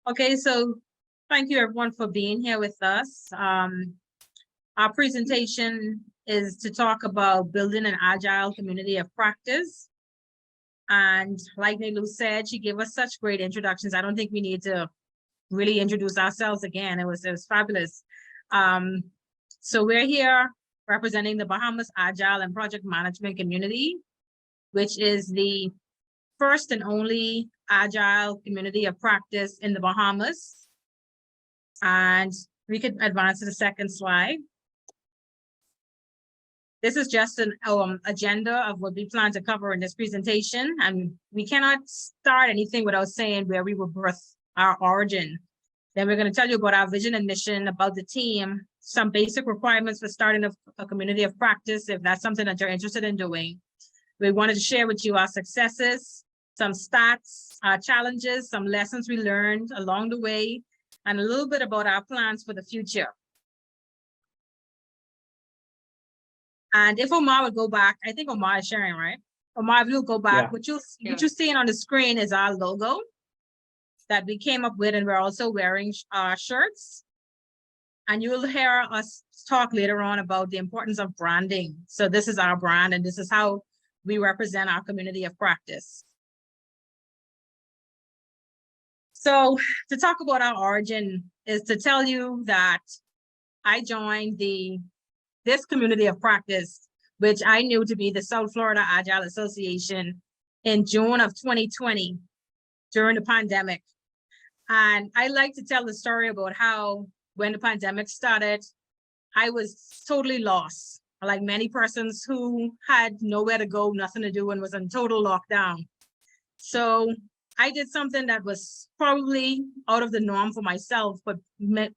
Okay, so thank you everyone for being here with us. Our presentation is to talk about building an agile community of practice. And like Nelu said, she gave us such great introductions. I don't think we need to really introduce ourselves again. It was fabulous. So we're here representing the Bahamas Agile and Project Management community, which is the first and only agile community of practice in the Bahamas. And we could advance to the second slide. This is just an agenda of what we plan to cover in this presentation. And we cannot start anything without saying where we were birthed, our origin. Then we're going to tell you about our vision and mission, about the team, some basic requirements for starting a community of practice, if that's something that you're interested in doing. We wanted to share with you our successes, some stats, our challenges, some lessons we learned along the way, and a little bit about our plans for the future. And if Omar would go back, I think Omar is sharing, right? Omar, if you'll go back, what you're seeing on the screen is our logo that we came up with, and we're also wearing shirts. And you will hear us talk later on about the importance of branding. So this is our brand, and this is how we represent our community of practice. So to talk about our origin is to tell you that I joined this community of practice, which I knew to be the South Florida Agile Association, in June of 2020 during the pandemic. And I like to tell the story about how when the pandemic started, I was totally lost, like many persons who had nowhere to go, nothing to do, and was in total lockdown. So I did something that was probably out of the norm for myself, but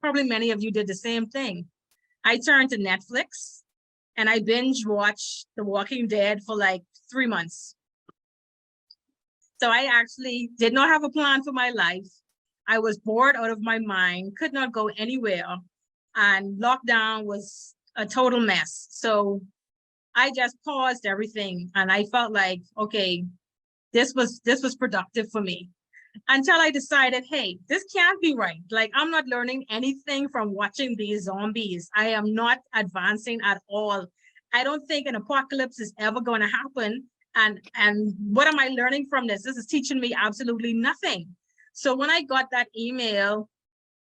probably many of you did the same thing. I turned to Netflix and I binge watched The Walking Dead for like 3 months. So I actually did not have a plan for my life. I was bored out of my mind, could not go anywhere, and lockdown was a total mess. So I just paused everything and I felt like, okay, this was productive for me, until I decided, hey, this can't be right. Like, I'm not learning anything from watching these zombies. I am not advancing at all. I don't think an apocalypse is ever going to happen. And what am I learning from this? This is teaching me absolutely nothing. So when I got that email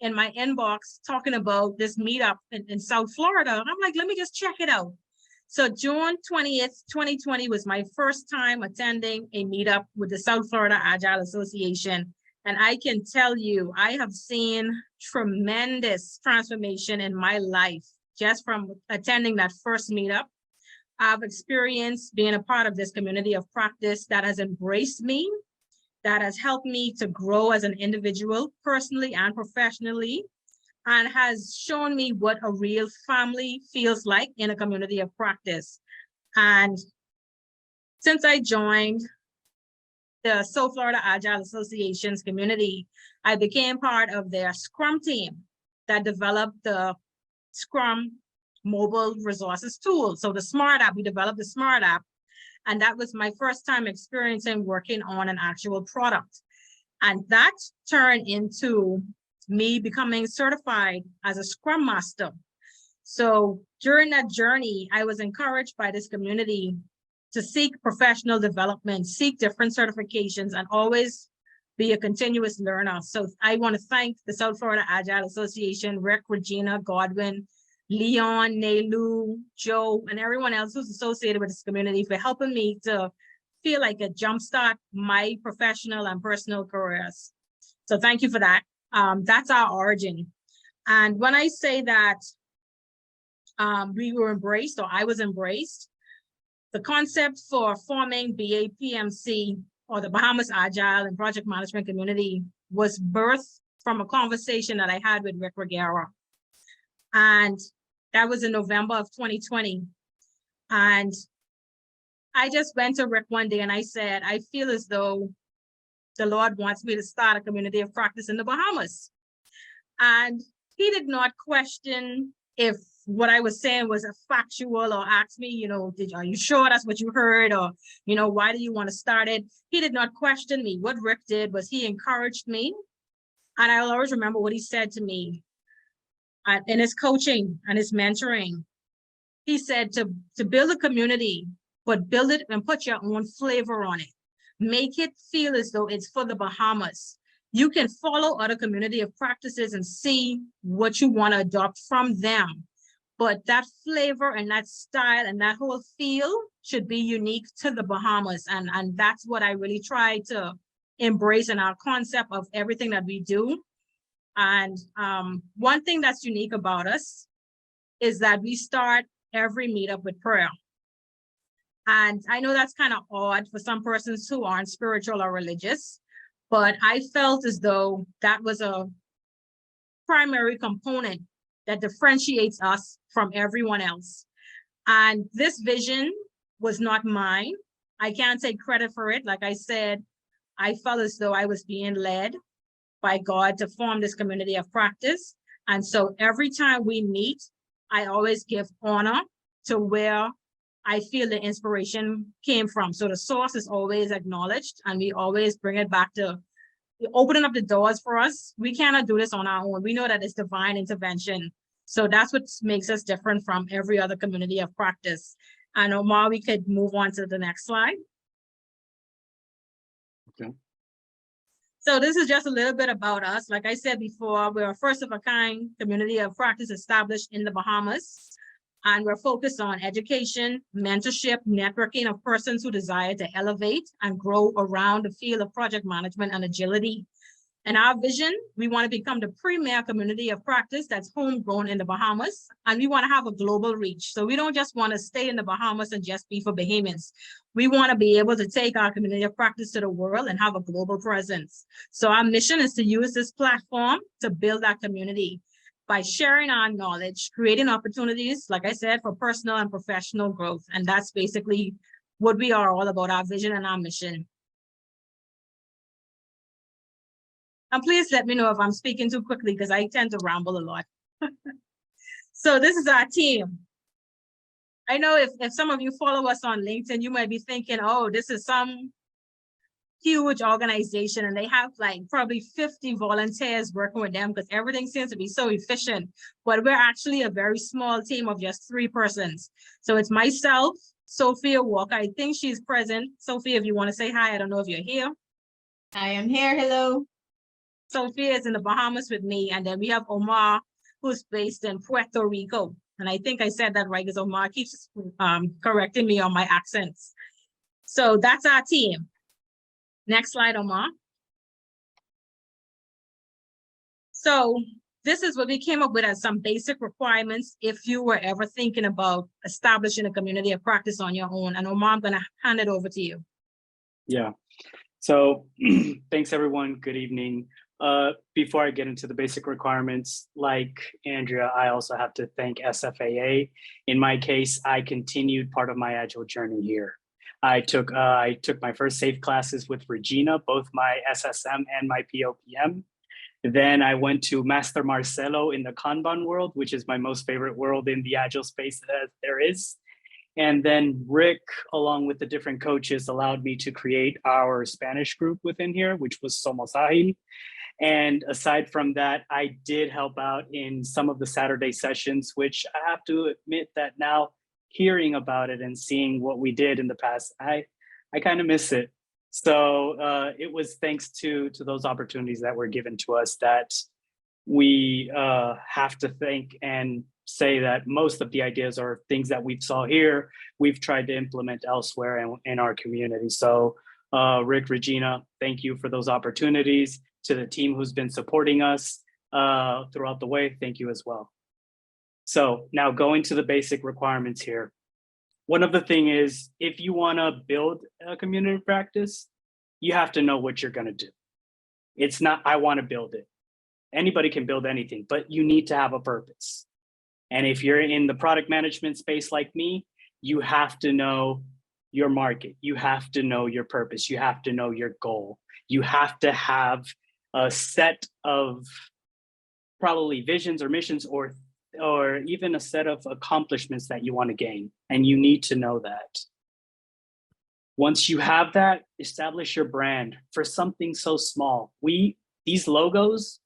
in my inbox talking about this meetup in South Florida, I'm like, let me just check it out. So June 20th, 2020 was my first time attending a meetup with the South Florida Agile Association. And I can tell you, I have seen tremendous transformation in my life just from attending that first meetup. I've experienced being a part of this community of practice that has embraced me, that has helped me to grow as an individual, personally and professionally, and has shown me what a real family feels like in a community of practice. And since I joined the South Florida Agile Association's community, I became part of their Scrum team that developed the Scrum mobile resources tool. So the Smart app, we developed the Smart app, and that was my first time experiencing working on an actual product. And that turned into me becoming certified as a Scrum Master. So during that journey, I was encouraged by this community to seek professional development, seek different certifications, and always be a continuous learner. So I want to thank the South Florida Agile Association, Rick, Regina, Godwin, Leon, Nelu, Joe, and everyone else who's associated with this community for helping me to feel like a jumpstart my professional and personal careers. So thank you for that. That's our origin. And when I say that we were embraced, or I was embraced, the concept for forming BAPMC, or the Bahamas Agile and Project Management Community, was birthed from a conversation that I had with Rick Regera. And that was in November of 2020. And I just went to Rick one day and I said, I feel as though the Lord wants me to start a community of practice in the Bahamas. And he did not question if what I was saying was a factual, or ask me, you know, are you sure that's what you heard? Or, you know, why do you want to start it? He did not question me. What Rick did was he encouraged me And I'll always remember what he said to me in his coaching and his mentoring. He said to build a community, but build it and put your own flavor on it. Make it feel as though it's for the Bahamas. You can follow other community of practices and see what you want to adopt from them. But that flavor and that style and that whole feel should be unique to the Bahamas. And that's what I really try to embrace in our concept of everything that we do. And one thing that's unique about us is that we start every meetup with prayer. And I know that's kind of odd for some persons who aren't spiritual or religious, but I felt as though that was a primary component that differentiates us from everyone else. And this vision was not mine. I can't take credit for it. Like I said, I felt as though I was being led by God to form this community of practice. And so every time we meet, I always give honor to where I feel the inspiration came from. So the source is always acknowledged, and we always bring it back to opening up the doors for us. We cannot do this on our own. We know that it's divine intervention. So that's what makes us different from every other community of practice. And Omar, we could move on to the next slide. Okay. So this is just a little bit about us. Like I said before, we're a first of a kind community of practice established in the Bahamas. And we're focused on education, mentorship, networking of persons who desire to elevate and grow around the field of project management and agility. And our vision, we want to become the premier community of practice that's homegrown in the Bahamas. And we want to have a global reach. So we don't just want to stay in the Bahamas and just be for Bahamians. We want to be able to take our community of practice to the world and have a global presence. So our mission is to use this platform to build our community by sharing our knowledge, creating opportunities, like I said, for personal and professional growth. And that's basically what we are all about, our vision and our mission. And please let me know if I'm speaking too quickly, because I tend to ramble a lot. So this is our team. I know if some of you follow us on LinkedIn, you might be thinking, oh, this is some huge organization and they have like probably 50 volunteers working with them because everything seems to be so efficient. But we're actually a very small team of just 3 persons. So it's myself, Sophia Walker. I think she's present. Sophia, if you want to say hi, I don't know if you're here. I am here. Hello. Sophia is in the Bahamas with me. And then we have Omar, who's based in Puerto Rico. And I think I said that right because Omar keeps correcting me on my accents. So that's our team. Next slide, Omar. So this is what we came up with as some basic requirements if you were ever thinking about establishing a community of practice on your own. And Omar, I'm going to hand it over to you. Yeah. So thanks, everyone. Good evening. Before I get into the basic requirements, like Andrea, I also have to thank SFAA. In my case, I continued part of my Agile journey here. I took my first SAFe classes with Regina, both my SSM and my POPM. Then I went to Master Marcelo in the Kanban world, which is my most favorite world in the Agile space that there is. And then Rick, along with the different coaches, allowed me to create our Spanish group within here, which was Somos Agile. And aside from that, I did help out in some of the Saturday sessions, which I have to admit that now hearing about it and seeing what we did in the past, I kind of miss it. So it was thanks to those opportunities that were given to us that we have to thank and say that most of the ideas are things that we saw here, we've tried to implement elsewhere in our community. So Rick, Regina, thank you for those opportunities. To the team who's been supporting us throughout the way, thank you as well. So now going to the basic requirements here. One of the things is, if you want to build a community practice, you have to know what you're going to do. It's not, I want to build it. Anybody can build anything, but you need to have a purpose. And if you're in the product management space like me, you have to know your market. You have to know your purpose. You have to know your goal. You have to have a set of probably visions or missions or even a set of accomplishments that you want to gain. And you need to know that. Once you have that, establish your brand for something so small. These logos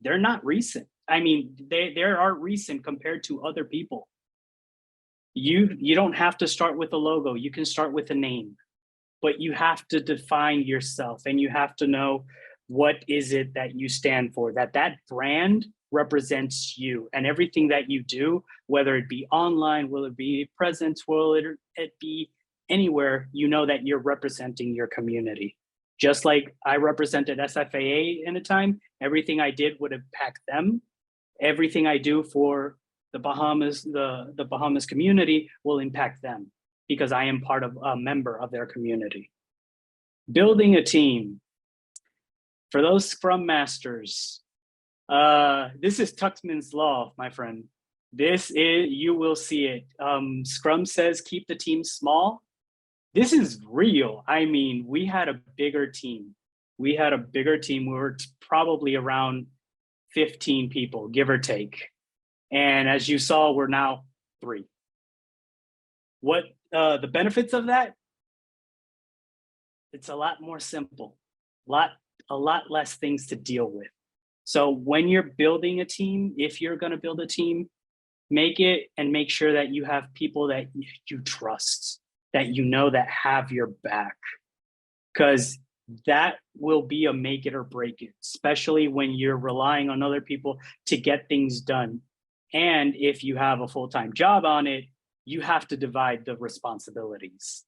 they're not recent. I mean, they are recent compared to other people. You don't have to start with a logo. You can start with a name, but you have to define yourself, and you have to know what is it that you stand for, that brand represents you, and everything that you do, whether it be online, will it be presence, will it be anywhere, you know that you're representing your community. Just like I represented SFAA in a time, everything I did would impact them. Everything I do for the Bahamas, the Bahamas community will impact them because I am part of a member of their community. Building a team. For those Scrum Masters, this is Tuxman's Law, my friend. This is, you will see it. Scrum says keep the team small. This is real. I mean, we had a bigger team. We were probably around 15 people, give or take. And as you saw, we're now 3. What the benefits of that? It's a lot more simple, a lot less things to deal with. So when you're building a team, if you're going to build a team, make sure that you have people that you trust, that you know that have your back, because that will be a make it or break it, especially when you're relying on other people to get things done. And if you have a full-time job on it, you have to divide the responsibilities.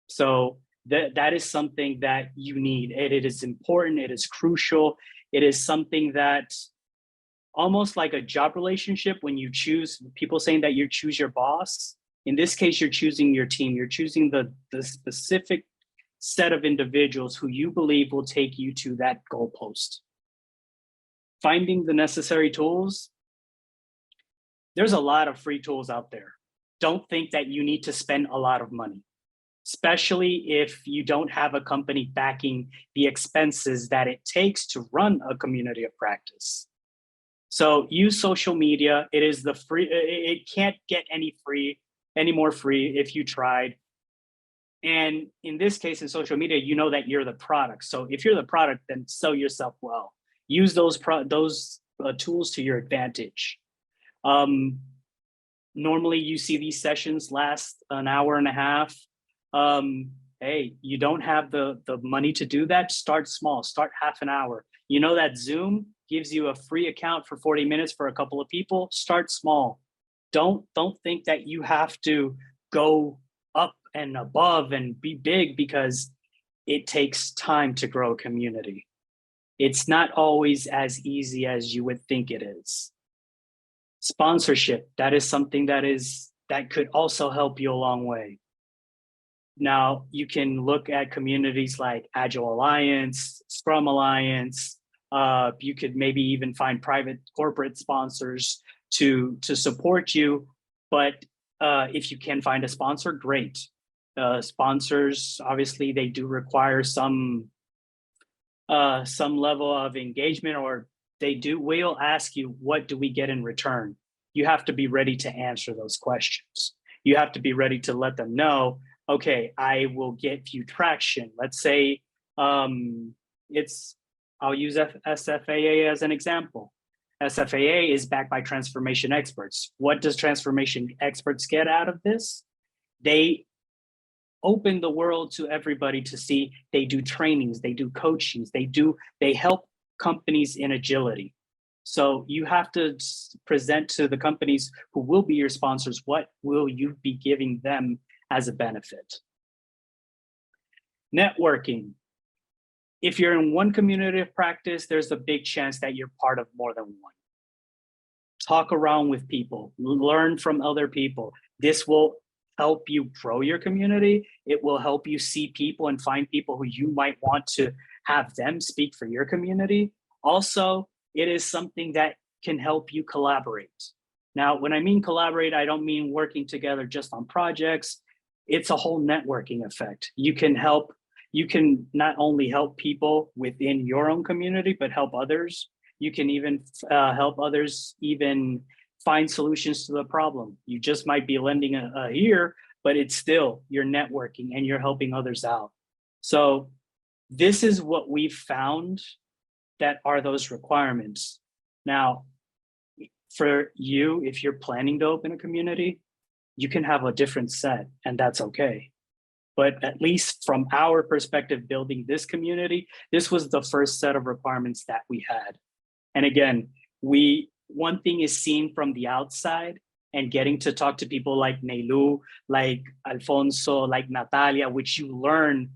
So that is something that you need. It is important, it is crucial. It is something that almost like a job relationship, when you choose, people saying that you choose your boss. In this case, you're choosing your team. You're choosing the specific set of individuals who you believe will take you to that goalpost. Finding the necessary tools. There's a lot of free tools out there. Don't think that you need to spend a lot of money, especially if you don't have a company backing the expenses that it takes to run a community of practice. So use social media. It is the free, it can't get any more free if you tried. And in this case, in social media, you know that you're the product. So if you're the product, then sell yourself well. Use those tools to your advantage. Normally you see these sessions last an hour and a half. Hey, you don't have the money to do that, start small, start half an hour. You know that Zoom gives you a free account for 40 minutes for a couple of people, start small. Don't think that you have to go up and above and be big, because it takes time to grow a community. It's not always as easy as you would think it is. Sponsorship, that is something that could also help you a long way. Now, you can look at communities like Agile Alliance, Scrum Alliance. You could maybe even find private corporate sponsors to support you. But if you can find a sponsor, great. Sponsors, obviously, they do require some level of engagement, or will ask you, what do we get in return? You have to be ready to answer those questions. You have to be ready to let them know, okay, I will get you traction. Let's say I'll use SFAA as an example. SFAA is backed by transformation experts. What does transformation experts get out of this? They open the world to everybody to see. They do trainings, they do coachings, they help companies in agility. So you have to present to the companies who will be your sponsors, what will you be giving them as a benefit? Networking. If you're in one community of practice, there's a big chance that you're part of more than one. Talk around with people, learn from other people. This will help you grow your community. It will help you see people and find people who you might want to have them speak for your community. Also, it is something that can help you collaborate. Now, when I mean collaborate, I don't mean working together just on projects. It's a whole networking effect. You can not only help people within your own community, but help others. You can even help others even find solutions to the problem. You just might be lending a ear, but it's still, you're networking and you're helping others out. So this is what we've found that are those requirements. Now, for you, if you're planning to open a community, you can have a different set, and that's okay. But at least from our perspective, building this community, this was the first set of requirements that we had. And again, one thing is seen from the outside, and getting to talk to people like Neilu, like Alfonso, like Natalia, which you learn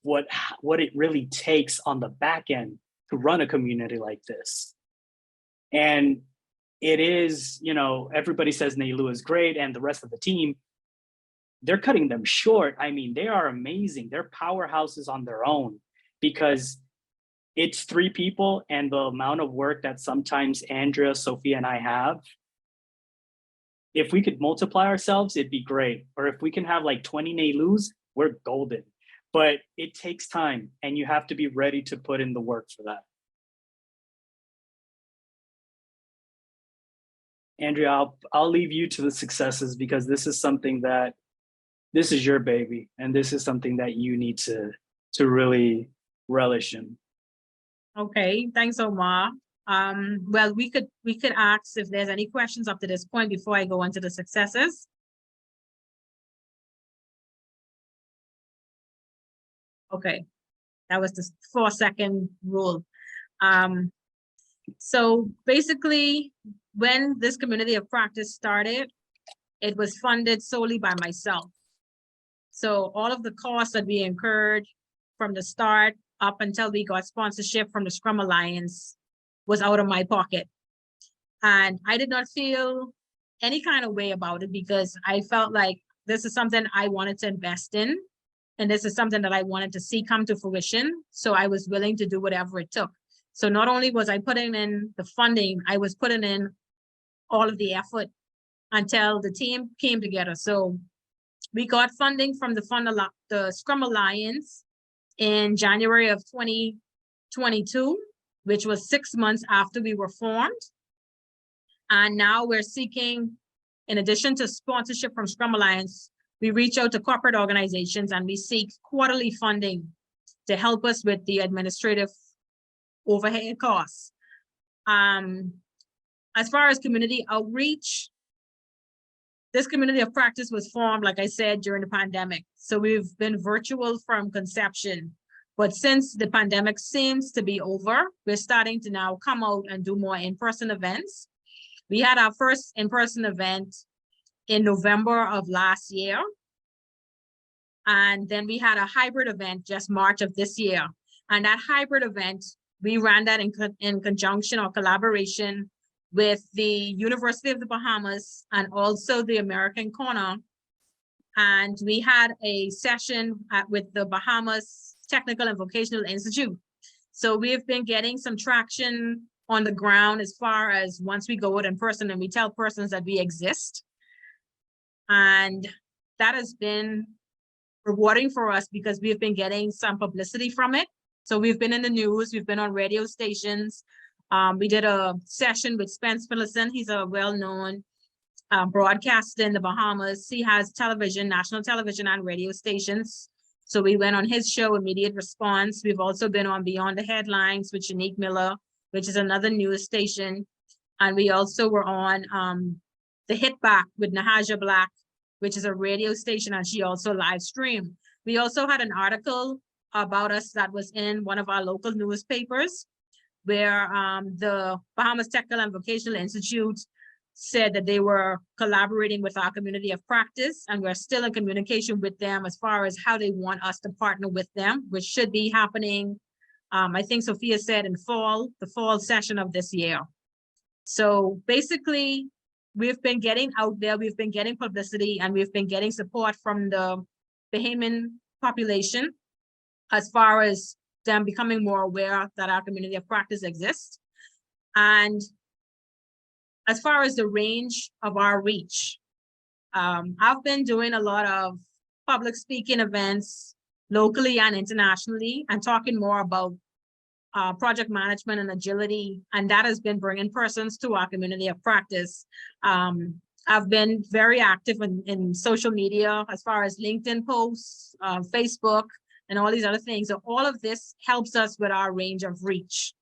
what it really takes on the back end to run a community like this. And it is, you know, everybody says Neilu is great and the rest of the team, they're cutting them short. I mean, they are amazing. They're powerhouses on their own, because it's 3 people, and the amount of work that sometimes Andrea, Sophia, and I have, if we could multiply ourselves, it'd be great. Or if we can have like 20 Neilus, we're golden. But it takes time, and you have to be ready to put in the work for that. Andrea, I'll leave you to the successes, because this is something that, this is your baby, and this is something that you need to really relish in. Okay, thanks, Omar. Well, we could ask if there's any questions up to this point before I go on to the successes. Okay, that was the 4-second rule. So basically, when this community of practice started, it was funded solely by myself. So all of the costs that we incurred from the start up until we got sponsorship from the Scrum Alliance was out of my pocket. And I did not feel any kind of way about it, because I felt like this is something I wanted to invest in, and this is something that I wanted to see come to fruition. So I was willing to do whatever it took. So not only was I putting in the funding, I was putting in all of the effort until the team came together. So we got funding from the Scrum Alliance in January of 2022, which was 6 months after we were formed. And now we're seeking, in addition to sponsorship from Scrum Alliance, we reach out to corporate organizations and we seek quarterly funding to help us with the administrative overhead costs. As far as community outreach, this community of practice was formed, like I said, during the pandemic. So we've been virtual from conception. But since the pandemic seems to be over, we're starting to now come out and do more in-person events. We had our first in-person event in November of last year. And then we had a hybrid event just March of this year. And that hybrid event, we ran that in conjunction or collaboration with the University of the Bahamas and also the American Corner. And we had a session with the Bahamas Technical and Vocational Institute. So we've been getting some traction on the ground as far as once we go out in person and we tell persons that we exist. And that has been rewarding for us because we've been getting some publicity from it. So we've been in the news, we've been on radio stations. We did a session with Spence Millicent. He's a well-known broadcaster in the Bahamas. He has television, national television and radio stations. So we went on his show, Immediate Response. We've also been on Beyond the Headlines with Shanique Miller, which is another news station. And we also were on The Hit Back with Nahaja Black, which is a radio station, and she also live streamed. We also had an article about us that was in one of our local newspapers, where the Bahamas Technical and Vocational Institute said that they were collaborating with our community of practice, and we're still in communication with them as far as how they want us to partner with them, which should be happening, I think Sophia said in the fall session of this year. So basically, we've been getting out there, we've been getting publicity, and we've been getting support from the Bahamian population as far as them becoming more aware that our community of practice exists. And as far as the range of our reach, I've been doing a lot of public speaking events locally and internationally, and talking more about project management and agility, and that has been bringing persons to our community of practice. I've been very active in social media as far as LinkedIn posts, Facebook, and all these other things. So all of this helps us with our range of reach.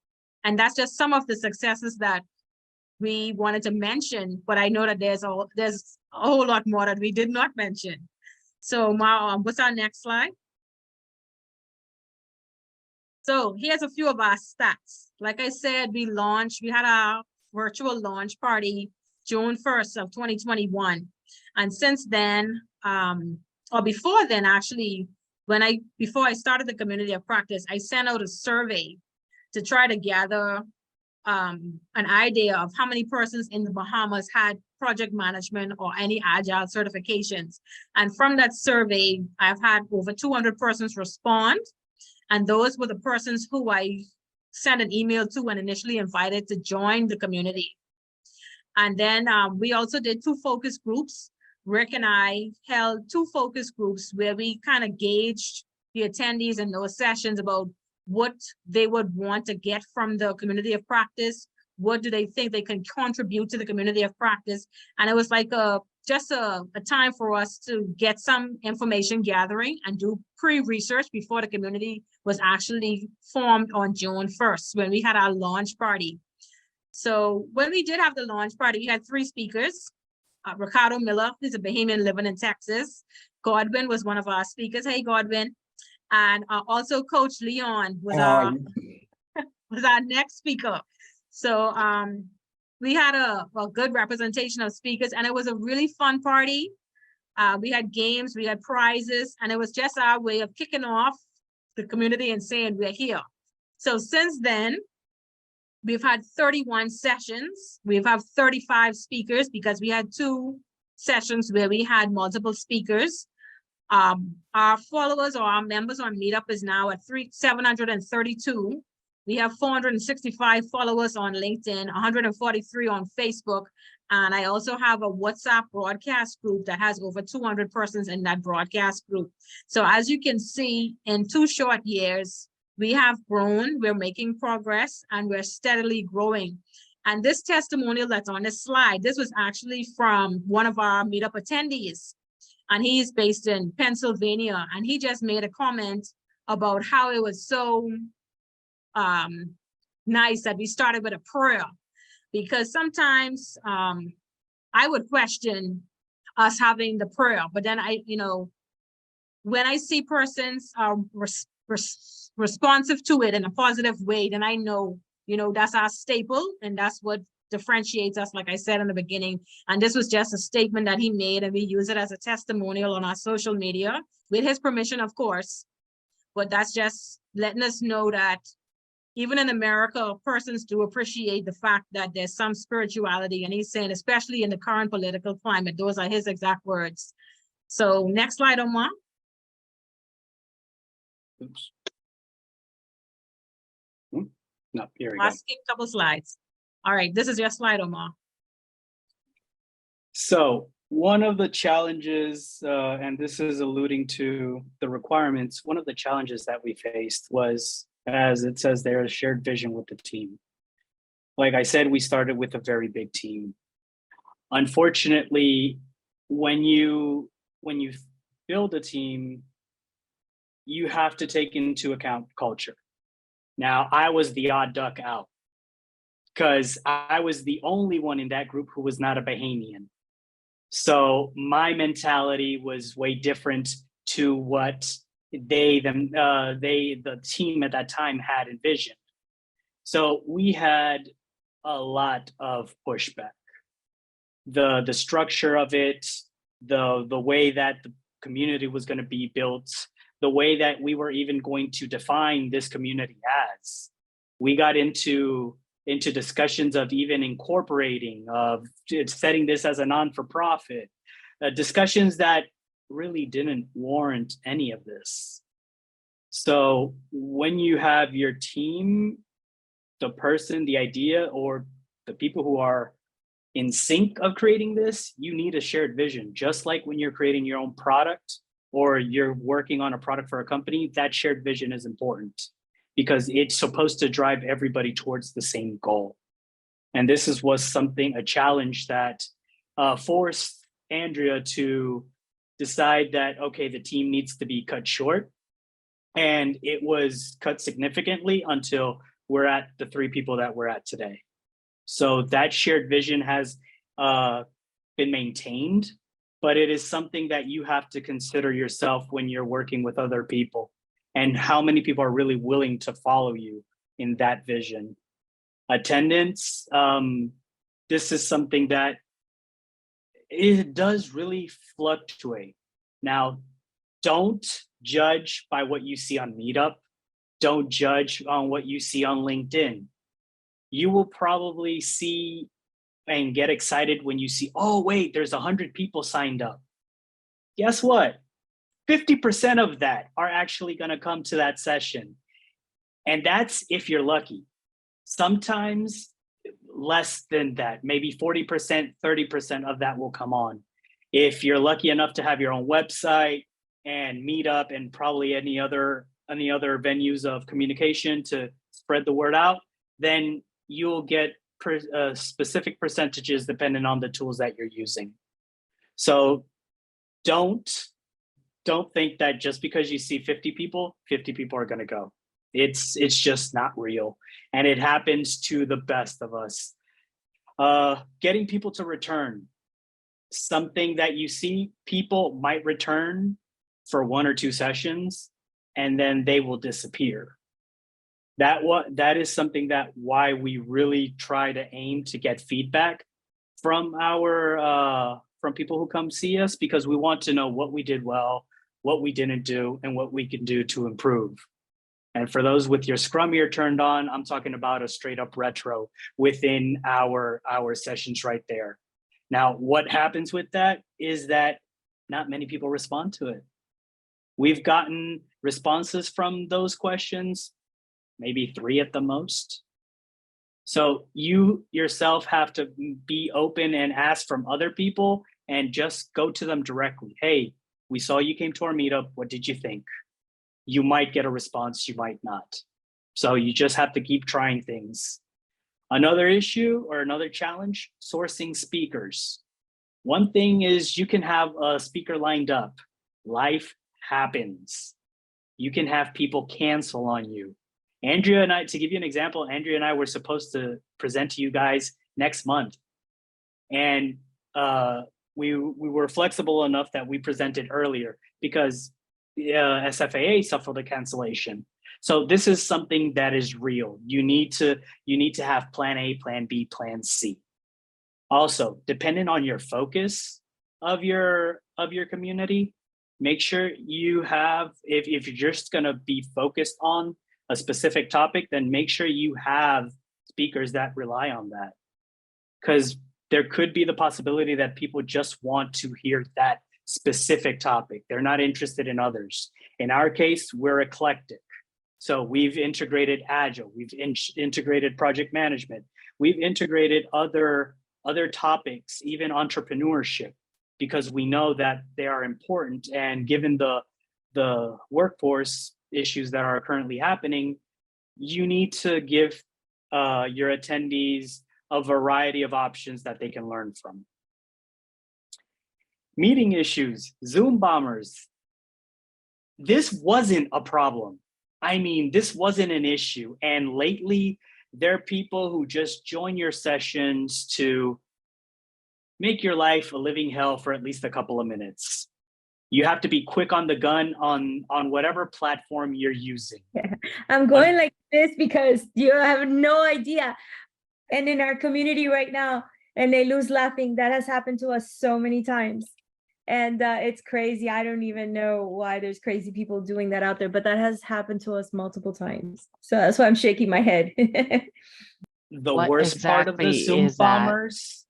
And that's just some of the successes that we wanted to mention, but I know that there's a whole lot more that we did not mention. So what's our next slide? So here's a few of our stats. Like I said, we had our virtual launch party June 1st of 2021. And since then, or before then, actually, before I started the community of practice, I sent out a survey to try to gather an idea of how many persons in the Bahamas had project management or any Agile certifications. And from that survey, I've had over 200 persons respond. And those were the persons who I sent an email to and initially invited to join the community. And then we also did 2 focus groups. Rick and I held 2 focus groups where we kind of gauged the attendees in those sessions about what they would want to get from the community of practice. What do they think they can contribute to the community of practice? And it was like just a time for us to get some information gathering and do pre-research before the community was actually formed on June 1st, when we had our launch party. So when we did have the launch party, we had 3 speakers. Ricardo Miller, who's a Bahamian living in Texas. Godwin was one of our speakers. Hey, Godwin. And also Coach Leon was our next speaker. So we had a good representation of speakers, and it was a really fun party. We had games, we had prizes, and it was just our way of kicking off the community and saying we're here. So since then, we've had 31 sessions. We've had 35 speakers because we had 2 sessions where we had multiple speakers. Our followers or our members on Meetup is now at 732. We have 465 followers on LinkedIn, 143 on Facebook. And I also have a WhatsApp broadcast group that has over 200 persons in that broadcast group. So as you can see, in 2 short years, we have grown, we're making progress, and we're steadily growing. And this testimonial that's on this slide, this was actually from one of our Meetup attendees. And he's based in Pennsylvania. And he just made a comment about how it was so nice that we started with a prayer. Because sometimes I would question us having the prayer, but then when I see persons are responsive to it in a positive way, then I know, that's our staple, and that's what differentiates us, like I said in the beginning. And this was just a statement that he made, and we use it as a testimonial on our social media with his permission, of course. But that's just letting us know that even in America, persons do appreciate the fact that there's some spirituality. And he's saying, especially in the current political climate, those are his exact words. So next slide, Omar. Oops. No, here we go. I'll skip a couple slides. All right, this is your slide, Omar. So one of the challenges, and this is alluding to the requirements, one of the challenges that we faced was, as it says there, a shared vision with the team. Like I said, we started with a very big team. Unfortunately, when you build a team, you have to take into account culture. Now, I was the odd duck out because I was the only one in that group who was not a Bahamian. So my mentality was way different to what the team at that time had envisioned. So we had a lot of pushback. The structure of it, the way that the community was going to be built, the way that we were even going to define this community as. We got into discussions of even incorporating, of setting this as a non-for-profit, discussions that really didn't warrant any of this. So when you have your team, the person, the idea, or the people who are in sync of creating this, you need a shared vision. Just like when you're creating your own product or you're working on a product for a company, that shared vision is important because it's supposed to drive everybody towards the same goal. And this was a challenge that forced Andrea to decide that, okay, the team needs to be cut short. And it was cut significantly until we're at the 3 people that we're at today. So that shared vision has been maintained, but it is something that you have to consider yourself when you're working with other people, and how many people are really willing to follow you in that vision. Attendance, this is something that it does really fluctuate. Now, don't judge by what you see on Meetup. Don't judge on what you see on LinkedIn. You will probably see and get excited when you see, oh, wait, there's 100 people signed up. Guess what? 50% of that are actually going to come to that session. And that's if you're lucky. Sometimes less than that, maybe 40%, 30% of that will come on. If you're lucky enough to have your own website and Meetup and probably any other venues of communication to spread the word out, then you'll get specific percentages depending on the tools that you're using. So don't think that just because you see 50 people are going to go. It's just not real. And it happens to the best of us. Getting people to return. Something that you see, people might return for 1 or 2 sessions, and then they will disappear. That is something that why we really try to aim to get feedback from from people who come see us, because we want to know what we did well, what we didn't do, and what we can do to improve. And for those with your Scrum ear turned on, I'm talking about a straight up retro within our sessions right there. Now, what happens with that is that not many people respond to it. We've gotten responses from those questions, maybe 3 at the most. So you yourself have to be open and ask from other people and just go to them directly. Hey, we saw you came to our meetup. What did you think? You might get a response, you might not. So you just have to keep trying things. Another issue or another challenge, sourcing speakers. One thing is you can have a speaker lined up. Life happens. You can have people cancel on you. Andrea and I, to give you an example, Andrea and I were supposed to present to you guys next month. And we were flexible enough that we presented earlier because SFAA suffered a cancellation. So this is something that is real. You need to have plan A, plan B, plan C. Also, depending on your focus of your community, make sure you have, if you're just gonna be focused on a specific topic, then make sure you have speakers that rely on that. Because there could be the possibility that people just want to hear that specific topic. They're not interested in others. In our case, we're eclectic. So we've integrated Agile, we've integrated project management, we've integrated other topics, even entrepreneurship, because we know that they are important. And given the workforce issues that are currently happening, you need to give your attendees a variety of options that they can learn from. Meeting issues, Zoom bombers. This wasn't a problem. I mean, this wasn't an issue. And lately, there are people who just join your sessions to make your life a living hell for at least a couple of minutes. You have to be quick on the gun on whatever platform you're using. Yeah. I'm going like this because you have no idea. And in our community right now, and they lose laughing, that has happened to us so many times. And it's crazy. I don't even know why there's crazy people doing that out there, but that has happened to us multiple times. So that's why I'm shaking my head. The What worst part of the exactly Zoom is that? bombers,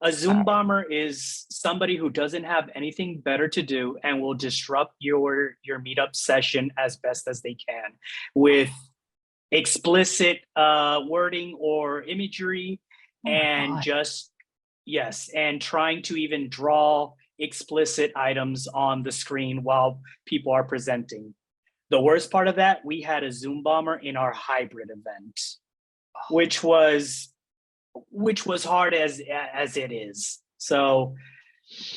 a Zoom bomber is somebody who doesn't have anything better to do and will disrupt your meetup session as best as they can with explicit wording or imagery, and just, yes, and trying to even draw explicit items on the screen while people are presenting. The worst part of that, we had a Zoom bomber in our hybrid event, which was hard as it is. So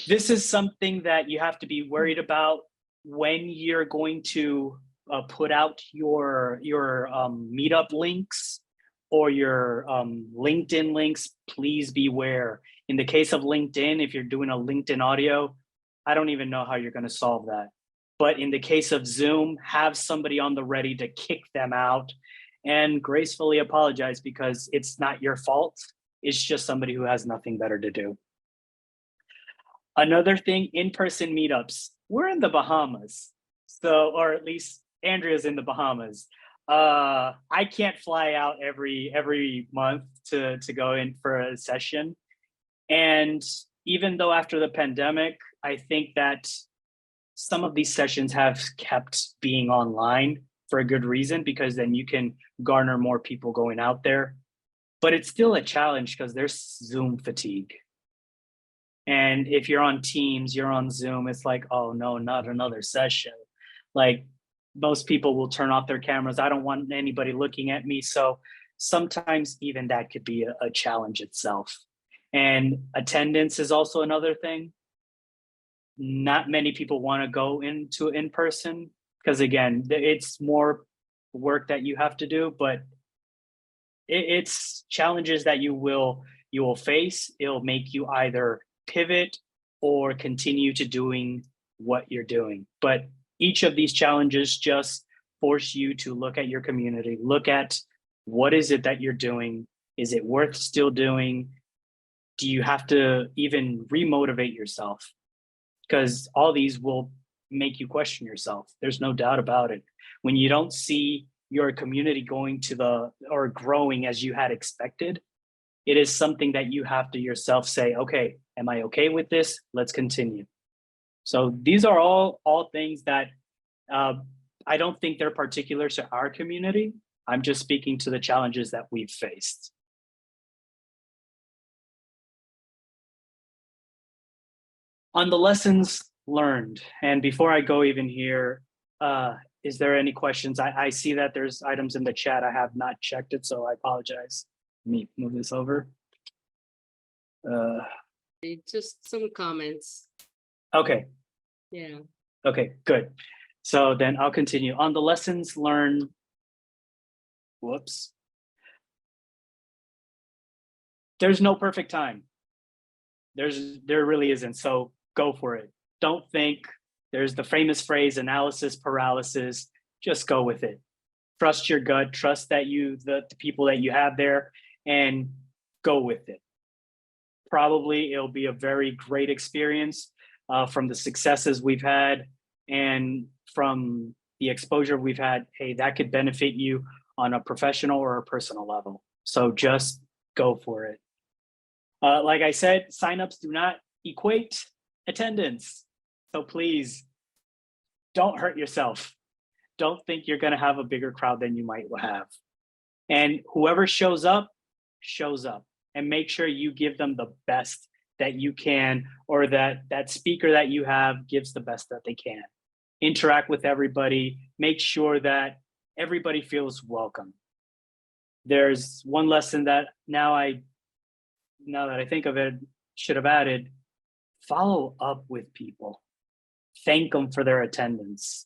this is something that you have to be worried about when you're going to put out your meetup links or your LinkedIn links, please beware. In the case of LinkedIn, if you're doing a LinkedIn audio, I don't even know how you're going to solve that. But in the case of Zoom, have somebody on the ready to kick them out and gracefully apologize because it's not your fault. It's just somebody who has nothing better to do. Another thing, in-person meetups. We're in the Bahamas. So, or at least Andrea's in the Bahamas. I can't fly out every month to go in for a session. And even though after the pandemic, I think that some of these sessions have kept being online for a good reason, because then you can garner more people going out there. But it's still a challenge because there's Zoom fatigue. And if you're on Teams, you're on Zoom, it's like, oh no, not another session. Like most people will turn off their cameras. I don't want anybody looking at me. So sometimes even that could be a challenge itself. And attendance is also another thing. Not many people want to go into in-person because again, it's more work that you have to do, but it's challenges that you will face. It'll make you either pivot or continue to doing what you're doing. But each of these challenges just force you to look at your community, look at what is it that you're doing? Is it worth still doing? Do you have to even remotivate yourself? Because all these will make you question yourself. There's no doubt about it. When you don't see your community going to or growing as you had expected, it is something that you have to yourself say, okay, am I okay with this? Let's continue. So these are all things that I don't think they're particular to our community. I'm just speaking to the challenges that we've faced. On the lessons learned, and before I go even here, is there any questions? I see that there's items in the chat. I have not checked it, so I apologize. Let me move this over. Just some comments. Okay. Yeah. Okay, good. So then I'll continue. On the lessons learned, whoops. There's no perfect time. There really isn't, so go for it. Don't think. There's the famous phrase, analysis paralysis. Just go with it. Trust your gut, trust that the people that you have there, and go with it. Probably it'll be a very great experience from the successes we've had and from the exposure we've had. Hey, that could benefit you on a professional or a personal level. So just go for it. Like I said, signups do not equate attendance. So please don't hurt yourself. Don't think you're going to have a bigger crowd than you might have. And whoever shows up, and make sure you give them the best that you can, or that speaker that you have gives the best that they can. Interact with everybody, make sure that everybody feels welcome. There's one lesson that now that I think of it, should have added: follow up with people. Thank them for their attendance.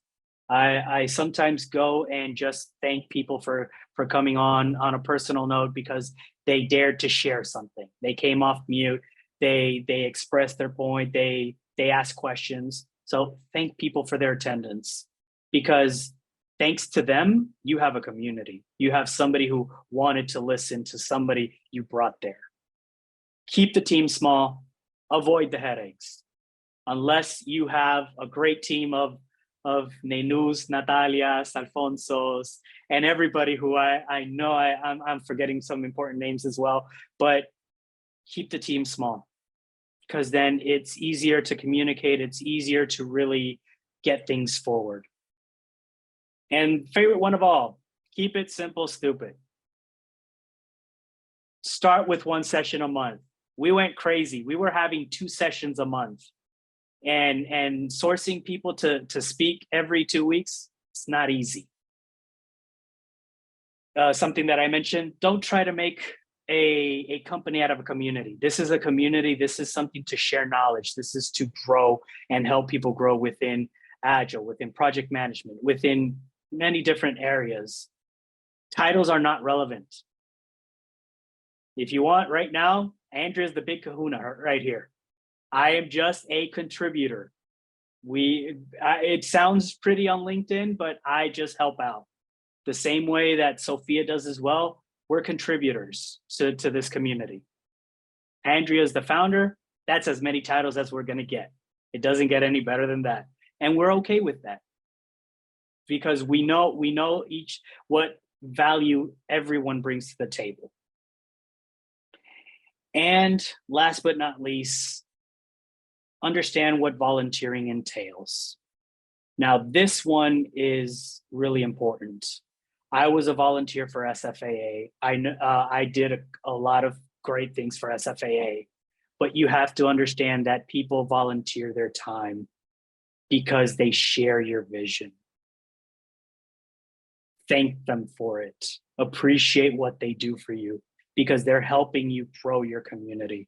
I sometimes go and just thank people for coming on a personal note because they dared to share something. They came off mute. They expressed their point. They asked questions. So thank people for their attendance, because thanks to them, you have a community. You have somebody who wanted to listen to somebody you brought there. Keep the team small. Avoid the headaches. Unless you have a great team of Nenus, Natalias, Alfonsos, and everybody who I know I'm forgetting some important names as well, but keep the team small, because then it's easier to communicate. It's easier to really get things forward. And favorite one of all, keep it simple, stupid. Start with one session a month. We went crazy. We were having 2 sessions a month. And sourcing people to speak every 2 weeks, it's not easy. Something that I mentioned, don't try to make a company out of a community. This is a community. This is something to share knowledge. This is to grow and help people grow within Agile, within project management, within many different areas. Titles are not relevant. If you want right now, Andrea is the big kahuna right here. I am just a contributor. It sounds pretty on LinkedIn, but I just help out. The same way that Sophia does as well. We're contributors to this community. Andrea is the founder. That's as many titles as we're going to get. It doesn't get any better than that. And we're okay with that. Because we know each what value everyone brings to the table. And last but not least, understand what volunteering entails. Now, this one is really important. I was a volunteer for SFAA. I did a lot of great things for SFAA, but you have to understand that people volunteer their time because they share your vision. Thank them for it. Appreciate what they do for you because they're helping you grow your community.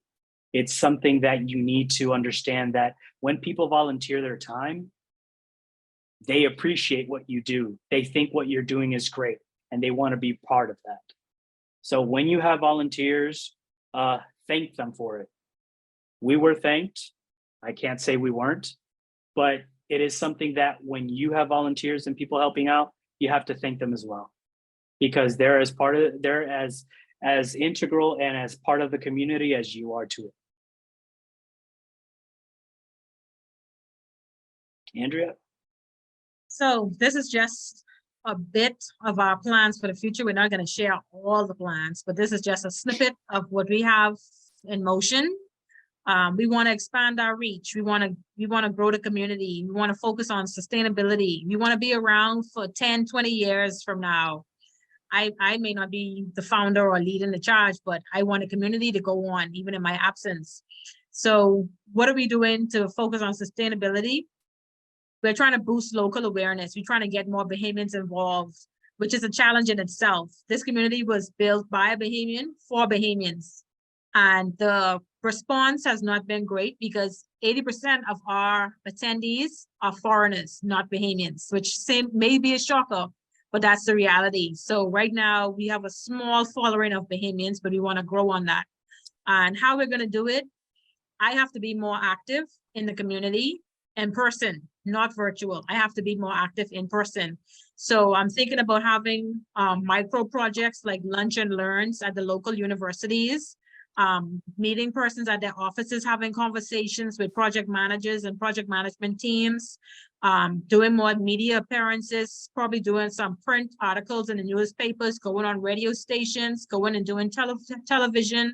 It's something that you need to understand that when people volunteer their time, they appreciate what you do. They think what you're doing is great and they want to be part of that. So when you have volunteers, thank them for it. We were thanked. I can't say we weren't, but it is something that when you have volunteers and people helping out, you have to thank them as well, because they're as integral and as part of the community as you are to it. Andrea? So this is just a bit of our plans for the future. We're not going to share all the plans, but this is just a snippet of what we have in motion. We want to expand our reach. We want to grow the community. We want to focus on sustainability. We want to be around for 10, 20 years from now. I may not be the founder or leading the charge, but I want a community to go on even in my absence. So what are we doing to focus on sustainability? We're trying to boost local awareness. We're trying to get more Bahamians involved, which is a challenge in itself. This community was built by a Bahamian for Bahamians. And the response has not been great because 80% of our attendees are foreigners, not Bahamians, which may be a shocker, but that's the reality. So right now we have a small following of Bahamians, but we want to grow on that. And how we're going to do it, I have to be more active in the community in person, not virtual. I have to be more active in person. So I'm thinking about having micro projects like lunch and learns at the local universities, meeting persons at their offices, having conversations with project managers and project management teams, doing more media appearances, probably doing some print articles in the newspapers, going on radio stations, going and doing television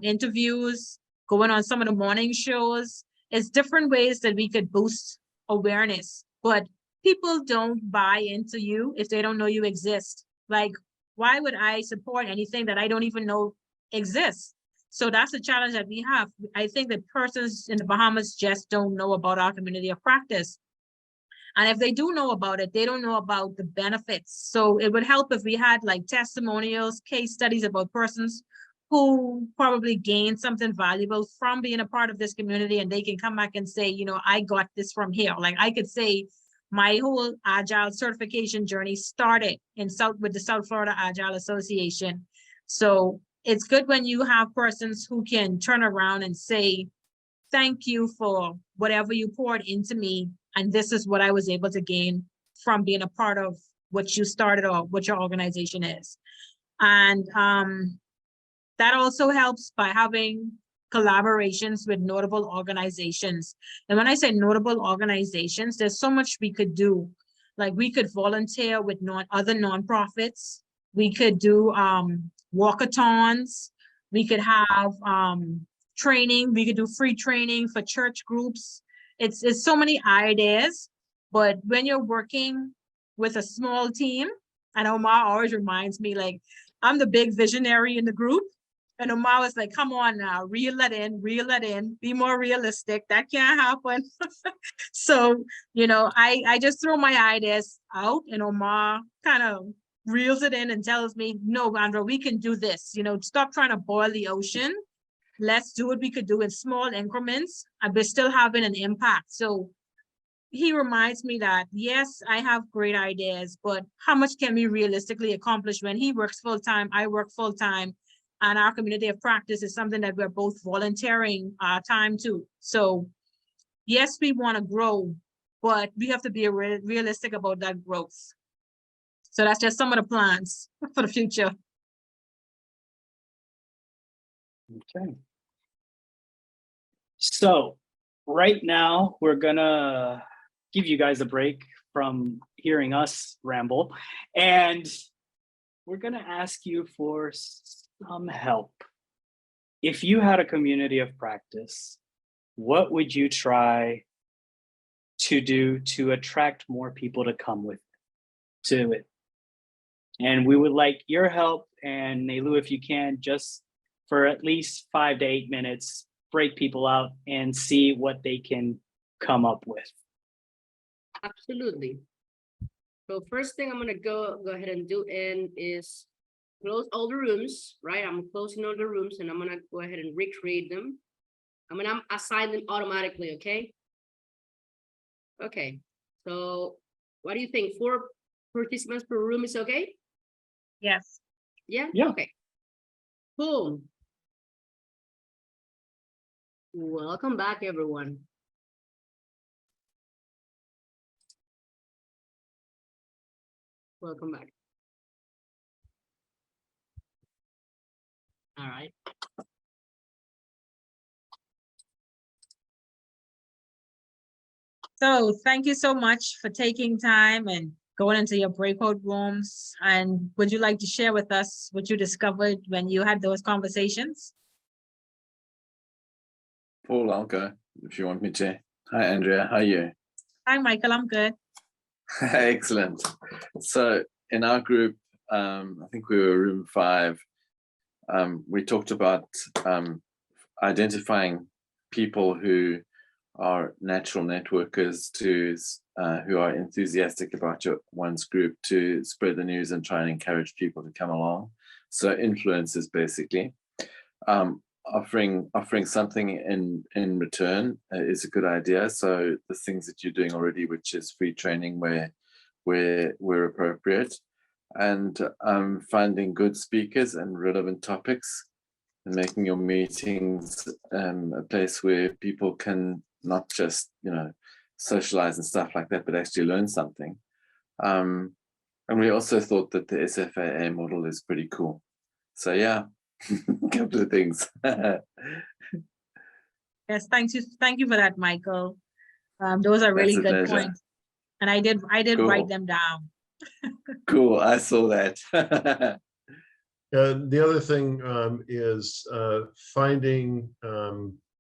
interviews, going on some of the morning shows. It's different ways that we could boost awareness, but people don't buy into you if they don't know you exist. Like, why would I support anything that I don't even know exists? So that's the challenge that we have. I think that persons in the Bahamas just don't know about our community of practice. And if they do know about it, they don't know about the benefits. So it would help if we had like testimonials, case studies about persons who probably gained something valuable from being a part of this community, and they can come back and say, you know, I got this from here. Like I could say my whole Agile certification journey started with the South Florida Agile Association. So it's good when you have persons who can turn around and say, thank you for whatever you poured into me. And this is what I was able to gain from being a part of what you started or what your organization is. And that also helps by having collaborations with notable organizations. And when I say notable organizations, there's so much we could do. Like we could volunteer with other nonprofits. We could do walkathons. We could have training. We could do free training for church groups. It's so many ideas, but when you're working with a small team, and Omar always reminds me, like, I'm the big visionary in the group. And Omar was like, come on now, reel that in, be more realistic. That can't happen. So, you know, I just throw my ideas out and Omar kind of reels it in and tells me, no, Andra, we can do this. You know, stop trying to boil the ocean. Let's do what we could do in small increments and we're still having an impact. So he reminds me that, yes, I have great ideas, but how much can we realistically accomplish when he works full-time, I work full-time, and our community of practice is something that we're both volunteering our time to. So yes, we want to grow, but we have to be realistic about that growth. So that's just some of the plans for the future. Okay. So right now we're gonna give you guys a break from hearing us ramble, and we're gonna ask you for some help. If you had a community of practice, what would you try to do to attract more people to come to it? And we would like your help, and Nelu, if you can, just for at least 5 to 8 minutes, break people out and see what they can come up with. Absolutely. So first thing I'm gonna go ahead and do is close all the rooms, right? I'm closing all the rooms and I'm gonna go ahead and recreate them. I'm gonna assign them automatically, okay? Okay, so what do you think? 4 participants per room is okay? Yes. Yeah? Yeah. Okay. Cool. Welcome back, everyone. Welcome back. All right. So thank you so much for taking time and going into your breakout rooms. And would you like to share with us what you discovered when you had those conversations? Paul, I'll go if you want me to. Hi, Andrea. How are you? Hi, Michael. I'm good. Excellent. So in our group, I think we were room 5. We talked about identifying people who are natural networkers who are enthusiastic about one's group to spread the news and try and encourage people to come along. So influencers, basically. Offering something in return is a good idea. So the things that you're doing already, which is free training where appropriate, and finding good speakers and relevant topics, and making your meetings a place where people can not just socialize and stuff like that, but actually learn something. And we also thought that the SFAA model is pretty cool. So yeah. A couple of things. Yes, thank you for that, Michael. Those are really good points. And I did Cool. Write them down. Cool, I saw that. The other thing is finding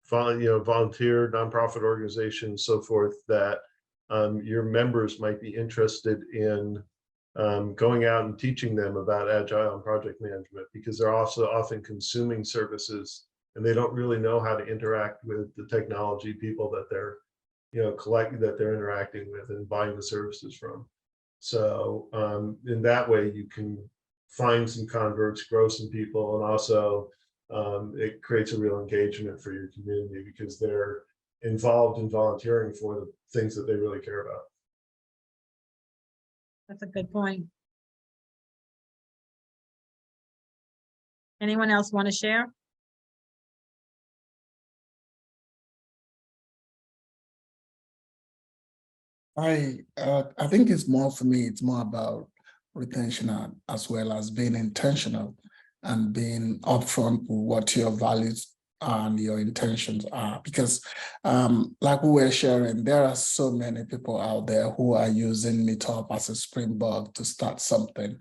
volunteer nonprofit organizations, so forth, that your members might be interested in going out and teaching them about Agile and project management, because they're also often consuming services and they don't really know how to interact with the technology people that they're interacting with and buying the services from. So in that way you can find some converts, grow some people, and also it creates a real engagement for your community because they're involved in volunteering for the things that they really care about. That's a good point. Anyone else want to share? I think it's more for me, it's more about retention as well as being intentional and being upfront with what your values and your intentions are. Because like we were sharing, there are so many people out there who are using Meetup as a springboard to start something.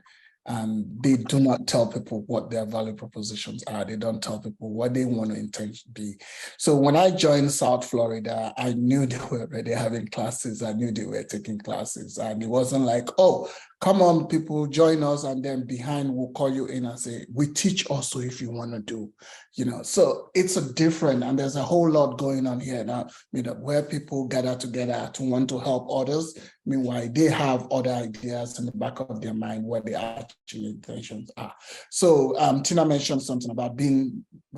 And they do not tell people what their value propositions are. They don't tell people what they want to intend to be. So when I joined South Florida, I knew they were already having classes. I knew they were taking classes. And it wasn't like, oh, come on, people, join us, and then behind we'll call you in and say, we teach also if you want to do, so it's a different, and there's a whole lot going on here now, where people gather together to want to help others. Meanwhile, they have other ideas in the back of their mind where their actual intentions are. So Tina mentioned something about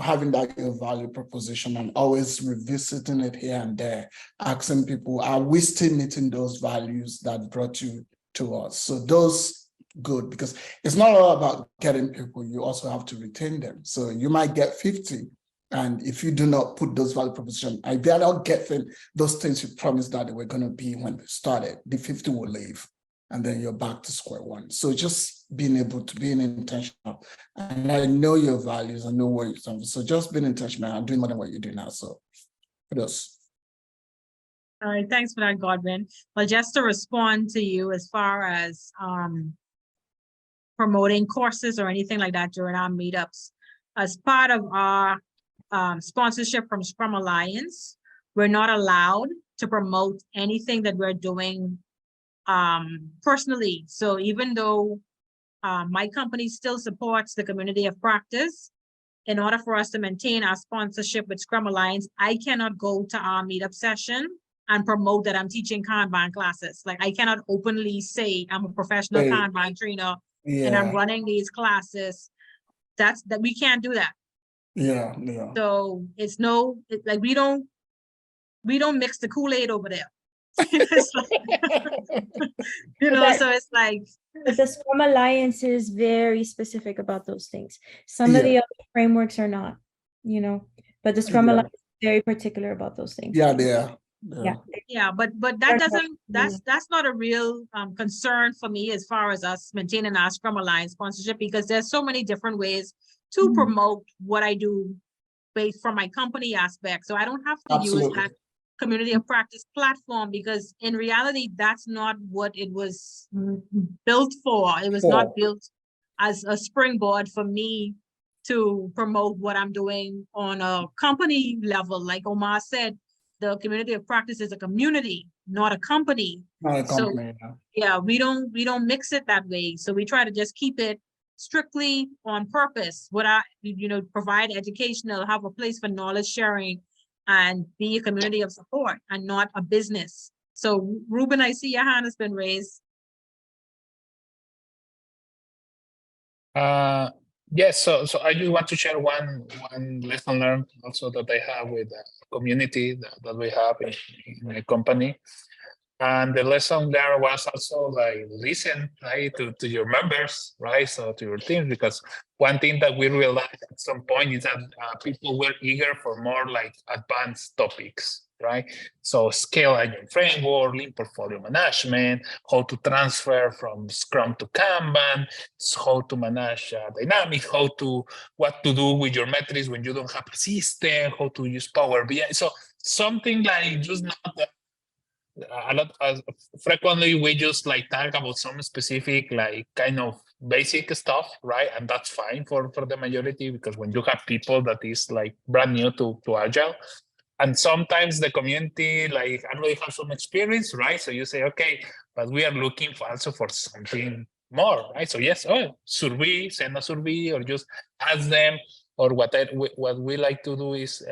having that value proposition and always revisiting it here and there, asking people, are we still meeting those values that brought you to us? So those good, because it's not all about getting people, you also have to retain them. So you might get 50, and if you do not put those value propositions, if they are not getting those things you promised that they were going to be when they started, the 50 will leave, and then you're back to square one. So just being able to be intentional, and I know your values, I know where you're from, so just being intentional and doing more than what you do now. So kudos. All right, thanks for that, Godwin. Well, just to respond to you as far as promoting courses or anything like that during our meetups, as part of our sponsorship from Scrum Alliance, we're not allowed to promote anything that we're doing personally. So even though my company still supports the community of practice, in order for us to maintain our sponsorship with Scrum Alliance, I cannot go to our meetup session and promote that I'm teaching Kanban classes. Like, I cannot openly say I'm a professional Kanban trainer and I'm running these classes. That we can't do that. Yeah. So it's like we don't mix the Kool-Aid over there. It's like, so it's like. But the Scrum Alliance is very specific about those things. Some of the other frameworks are not, but the Scrum Alliance is very particular about those things. Yeah, they are. Yeah, but that doesn't, that's not a real concern for me as far as us maintaining our Scrum Alliance sponsorship, because there's so many different ways to promote what I do based from my company aspect. So I don't have to use that community of practice platform, because in reality, that's not what it was built for. It was not built as a springboard for me to promote what I'm doing on a company level. Like Omar said, the community of practice is a community, not a company. Not a company. So, yeah, we don't mix it that way. So we try to just keep it strictly on purpose. What provide educational, have a place for knowledge sharing, and be a community of support and not a business. So Ruben, I see your hand has been raised. Yes, so I just want to share one lesson learned also that I have with the community that we have in my company. And the lesson there was also like listen, right, to your members, right, so to your team, because one thing that we realized at some point is that people were eager for more like advanced topics, right? So scale Agile framework, lean portfolio management, how to transfer from Scrum to Kanban, how to manage dynamics, what to do with your metrics when you don't have a system, how to use Power BI. So something like just not a lot frequently we just like talk about some specific like kind of basic stuff, right? And that's fine for the majority, because when you have people that is like brand new to Agile, and sometimes the community like I don't know, you have some experience, right? So you say, okay, but we are looking for also for something more, right? So yes, survey, send a survey, or just ask them. Or what we like to do is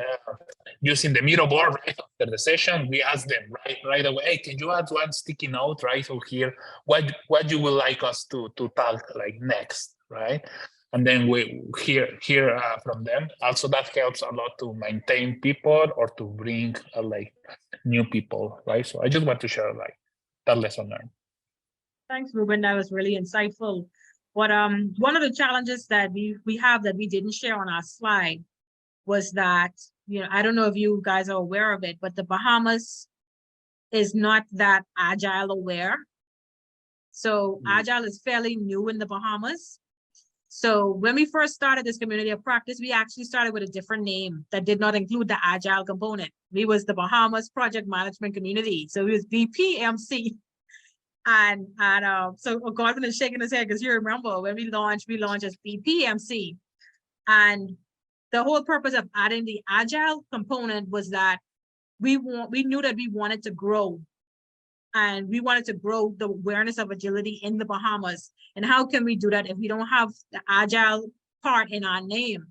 using the Miro board right after the session, we ask them right away, hey, can you add one sticky note, right? So here, what you would like us to talk like next, right? And then we hear from them. Also, that helps a lot to maintain people or to bring like new people, right? So I just want to share like that lesson learned. Thanks, Ruben. That was really insightful. But one of the challenges that we have that we didn't share on our slide was that, I don't know if you guys are aware of it, but the Bahamas is not that Agile aware. So Agile is fairly new in the Bahamas. So when we first started this community of practice, we actually started with a different name that did not include the Agile component. We was the Bahamas Project Management Community. So it was BPMC. And so Godwin is shaking his head because you remember when we launched as BPMC. And the whole purpose of adding the Agile component was that we knew that we wanted to grow And we wanted to grow the awareness of agility in the Bahamas. And how can we do that if we don't have the Agile part in our name?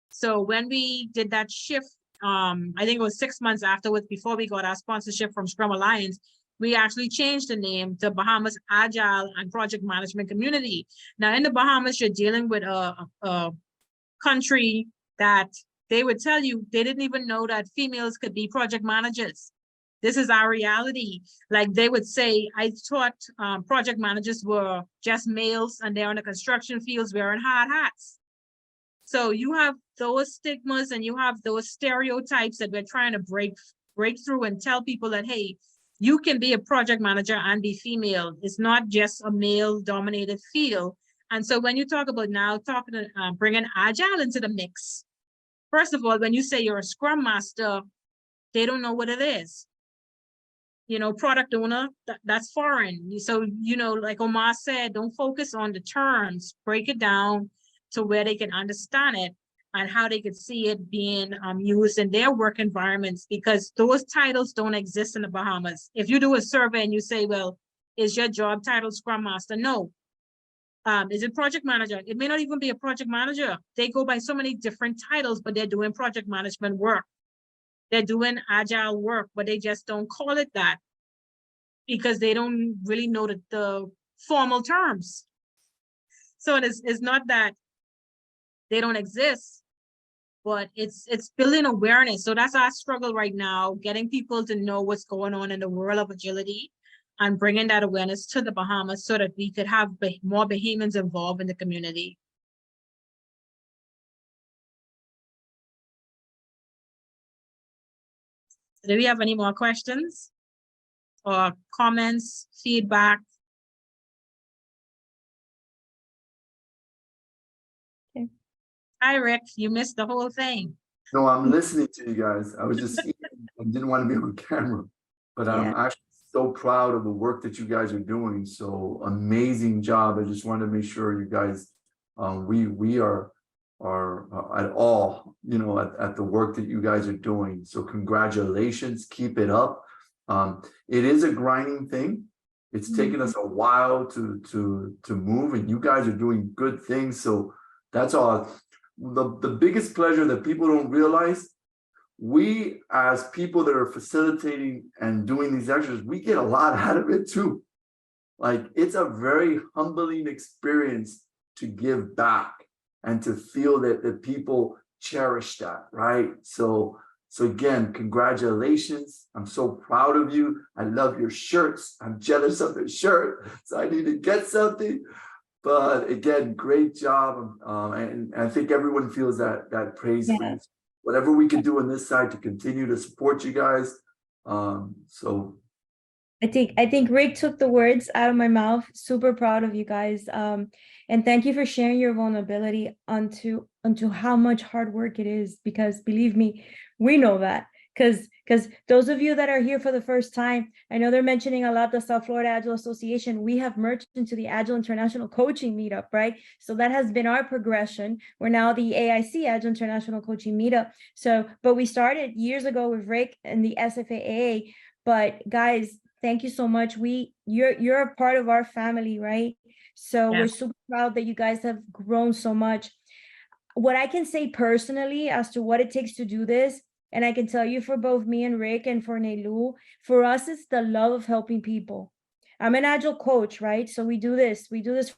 So when we did that shift, I think it was 6 months afterwards, before we got our sponsorship from Scrum Alliance, we actually changed the name to Bahamas Agile and Project Management Community. Now in the Bahamas, you're dealing with a country that they would tell you they didn't even know that females could be project managers. This is our reality. Like they would say, I thought project managers were just males and they're in the construction fields wearing hard hats. So you have those stigmas and you have those stereotypes that we're trying to break through and tell people that, hey, you can be a project manager and be female. It's not just a male dominated field. And so when you talk about now bringing Agile into the mix, first of all, when you say you're a Scrum Master, they don't know what it is. You know, product owner, that's foreign. So, you know, like Omar said, don't focus on the terms, break it down to where they can understand it and how they could see it being used in their work environments, because those titles don't exist in the Bahamas. If you do a survey and you say, well, is your job title Scrum Master? No. Is it project manager? It may not even be a project manager. They go by so many different titles, but they're doing project management work. They're doing Agile work, but they just don't call it that because they don't really know the formal terms. So it's not that they don't exist, but it's building awareness. So that's our struggle right now, getting people to know what's going on in the world of agility and bringing that awareness to the Bahamas so that we could have more Bahamians involved in the community. Do we have any more questions or comments, feedback? Okay. Hi, Rick, you missed the whole thing. No, I'm listening to you guys. I was just eating and didn't want to be on camera, but I'm actually so proud of the work that you guys are doing. So amazing job. I just wanted to make sure you guys, we are at all, you know, at the work that you guys are doing. So congratulations, keep it up. It is a grinding thing. It's taken us a while to move, and you guys are doing good things. So that's all. The biggest pleasure that people don't realize, we as people that are facilitating and doing these extras, we get a lot out of it too. Like it's a very humbling experience to give back and to feel that people cherish that, right? So again, congratulations. I'm so proud of you. I love your shirts. I'm jealous of the shirt, so I need to get something. But again, great job. And I think everyone feels that praise for you. Whatever we can do on this side to continue to support you guys. So I think Rick took the words out of my mouth. Super proud of you guys. And thank you for sharing your vulnerability onto how much hard work it is, because believe me, we know that. Because those of you that are here for the first time, I know they're mentioning a lot the South Florida Agile Association. We have merged into the Agile International Coaching Meetup, right? So that has been our progression. We're now the AIC, Agile International Coaching Meetup. So, but we started years ago with Rick and the SFAA. But guys, thank you so much. You're a part of our family, right? So we're super proud that you guys have grown so much. What I can say personally as to what it takes to do this, and I can tell you for both me and Rick and for Nelu, for us, it's the love of helping people. I'm an Agile coach, right? So we do this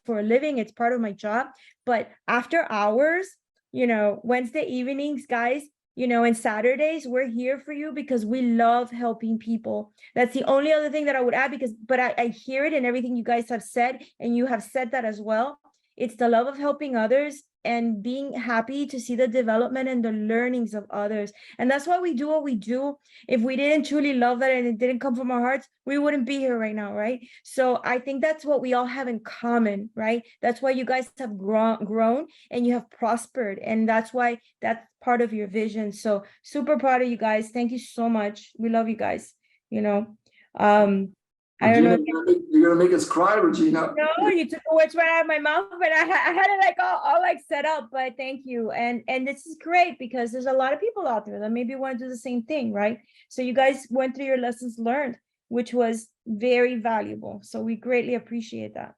for a living. It's part of my job. But after hours, you know, Wednesday evenings, guys, you know, and Saturdays, we're here for you because we love helping people. That's the only other thing that I would add, but I hear it in everything you guys have said, and you have said that as well. It's the love of helping others and being happy to see the development and the learnings of others. And that's why we do what we do. If we didn't truly love that and it didn't come from our hearts, we wouldn't be here right now, right? So I think that's what we all have in common, right? That's why you guys have grown and you have prospered. And that's why that's part of your vision. So super proud of you guys. Thank you so much. We love you guys, you know. I don't know. You're gonna make us cry, Regina. No, you took the words right out of my mouth, but I had it like all like set up. But thank you, and this is great because there's a lot of people out there that maybe want to do the same thing, right? So you guys went through your lessons learned, which was very valuable. So we greatly appreciate that.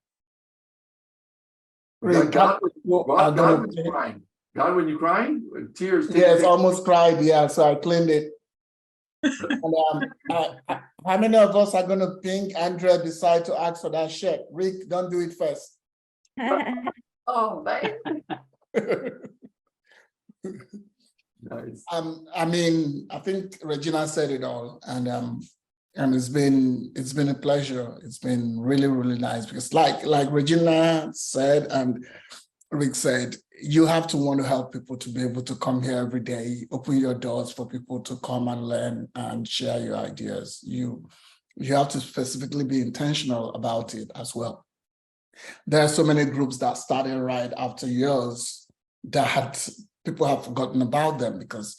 Rick, God, I'm gonna- when you crying? God, when you crying? Tears. Yes, almost cried. Yeah, so I cleaned it. And, how many of us are going to ping Andrea decide to ask for that check? Rick, don't do it first. Oh, man. Nice. I mean, I think Regina said it all, and it's been a pleasure. It's been really, really nice because, like Regina said, and Rick said, you have to want to help people to be able to come here every day, open your doors for people to come and learn and share your ideas. You have to specifically be intentional about it as well. There are so many groups that started right after yours that people have forgotten about them because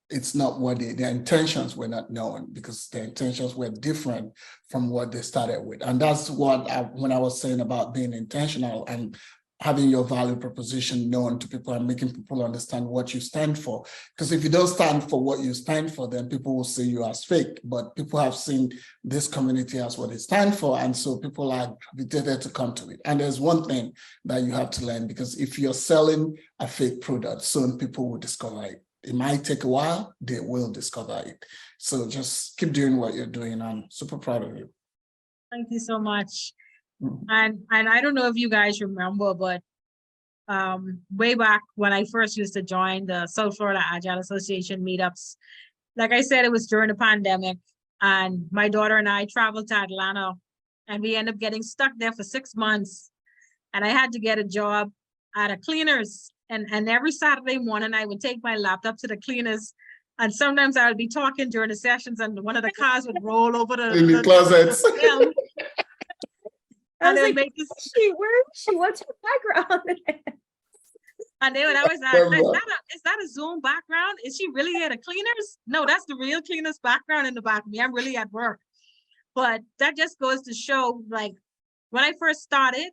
it's not what their intentions were not known, because their intentions were different from what they started with. And that's what when I was saying about being intentional and having your value proposition known to people and making people understand what you stand for. Because if you don't stand for what you stand for, then people will see you as fake. But people have seen this community as what it stands for. And so people are gravitated to come to it. And there's one thing that you have to learn, because if you're selling a fake product, soon people will discover it. It might take a while, they will discover it. So just keep doing what you're doing. I'm super proud of you. Thank you so much. Mhm. And I don't know if you guys remember, but way back when I first used to join the South Florida Agile Association meetups, like I said, it was during the pandemic, and my daughter and I traveled to Atlanta, and we ended up getting stuck there for 6 months. And I had to get a job at a cleaners. And every Saturday morning, I would take my laptop to the cleaners. And sometimes I would be talking during the sessions, and one of the cars would roll over In the closets. film. I And was they would like, make this, where is she? What's her background? and they would always ask, is that a Zoom background? Is she really at a cleaners? No, that's the real cleaners background in the back of me. I'm really at work. But that just goes to show, like, when I first started,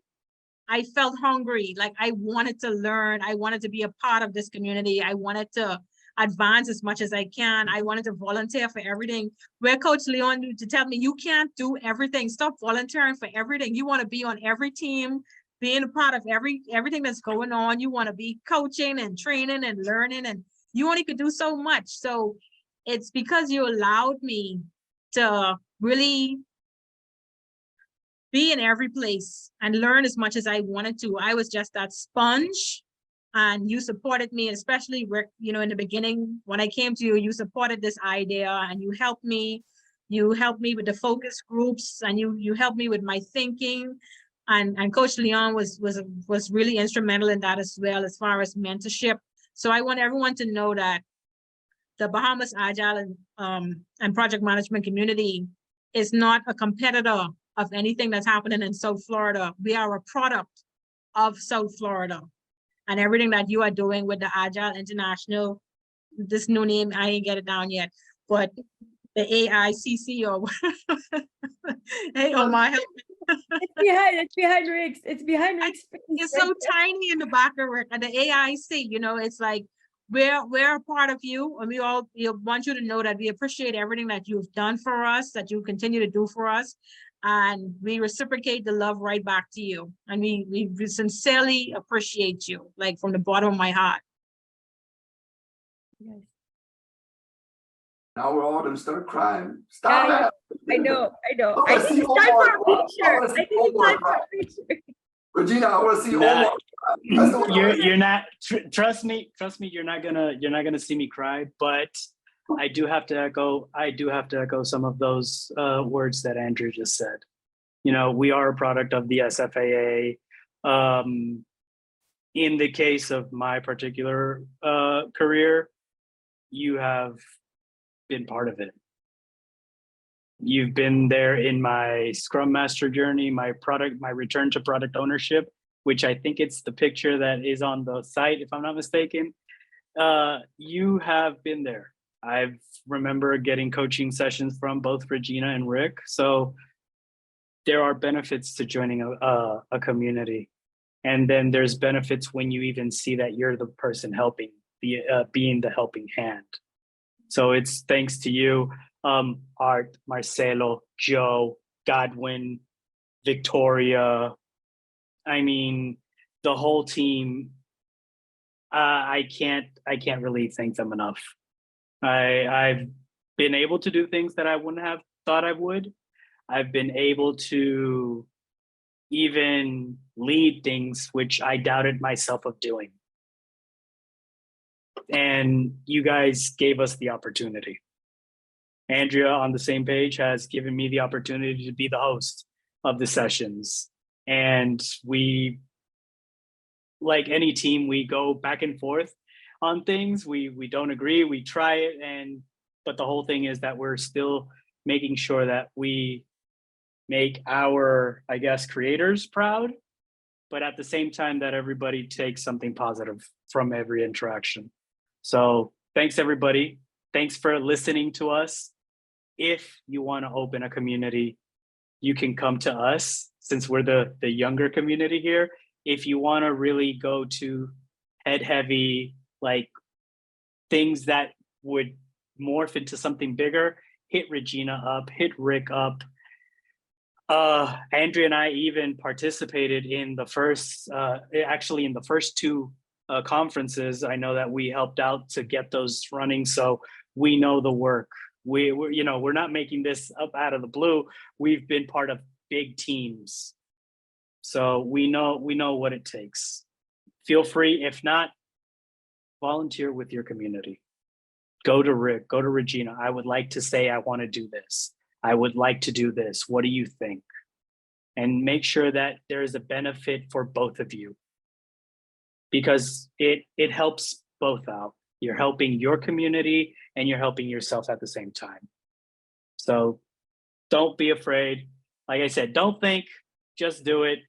I felt hungry. Like, I wanted to learn. I wanted to be a part of this community. I wanted to advance as much as I can. I wanted to volunteer for everything. Where Coach Leon used to tell me, you can't do everything. Stop volunteering for everything. You want to be on every team, being a part of everything that's going on. You want to be coaching and training and learning, and you only could do so much. So it's because you allowed me to really be in every place and learn as much as I wanted to. I was just that sponge, and you supported me, especially Rick, in the beginning, when I came to you, you supported this idea and you helped me. You helped me with the focus groups, and you helped me with my thinking. And Coach Leon was really instrumental in that as well, as far as mentorship. So I want everyone to know that the Bahamas Agile and project management community is not a competitor of anything that's happening in South Florida. We are a product of South Florida, and everything that you are doing with the Agile International, this new name, I ain't get it down yet, but the AICC or hey, Omar, help me. It's behind Rick's. It's behind Rick's. It's so tiny in the back of Rick, and the AIC, it's like, we're a part of you, and we want you to know that we appreciate everything that you've done for us, that you continue to do for us. And we reciprocate the love right back to you. And we sincerely appreciate you, like, from the bottom of my heart. Yes. Now we're all gonna start crying. Stop Yeah, it. I know. I I wanna think see it's time for a Omar. picture. I wanna see Omar. Regina, I want to see Nah. Omar. You're not. Trust me. You're not gonna see me cry. But I do have to echo some of those words that Andrew just said. We are a product of the SFAA. In the case of my particular career, you have been part of it. You've been there in my Scrum Master journey, my return to product ownership, which I think it's the picture that is on the site, if I'm not mistaken. You have been there. I remember getting coaching sessions from both Regina and Rick. So there are benefits to joining a community. And then there's benefits when you even see that you're the person helping, being the helping hand. So it's thanks to you. Art, Marcelo, Joe, Godwin, Victoria. I mean, the whole team. I can't really thank them enough. I've been able to do things that I wouldn't have thought I would. I've been able to even lead things which I doubted myself of doing. And you guys gave us the opportunity. Andrea, on the same page, has given me the opportunity to be the host of the sessions. And we, like any team, we go back and forth on things. We don't agree, we try it, but the whole thing is that we're still making sure that we make our, I guess, creators proud, but at the same time that everybody takes something positive from every interaction. So thanks, everybody. Thanks for listening to us. If you want to open a community, you can come to us since we're the younger community here. If you want to really go to head heavy, like things that would morph into something bigger, hit Regina up, hit Rick up. Andrea and I even participated in the first, actually in the first two conferences. I know that we helped out to get those running, so we know the work. We're, you know, we're not making this up out of the blue. We've been part of big teams, so we know what it takes. Feel free, if not, volunteer with your community. Go to Rick, go to Regina. I would like to say I want to do this. I would like to do this. What do you think? And make sure that there is a benefit for both of you, because it helps both out. You're helping your community and you're helping yourself at the same time. So don't be afraid. Like I said, don't think, just do it.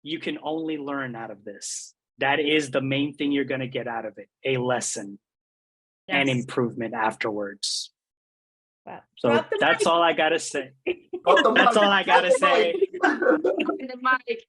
You can only learn out of this. That is the main thing you're going to get out of it, a lesson and Yes. improvement afterwards. Wow. So Drop the that's mic. all I got to say. Drop the That's mic, all I drop gotta the say. mic. And the mic.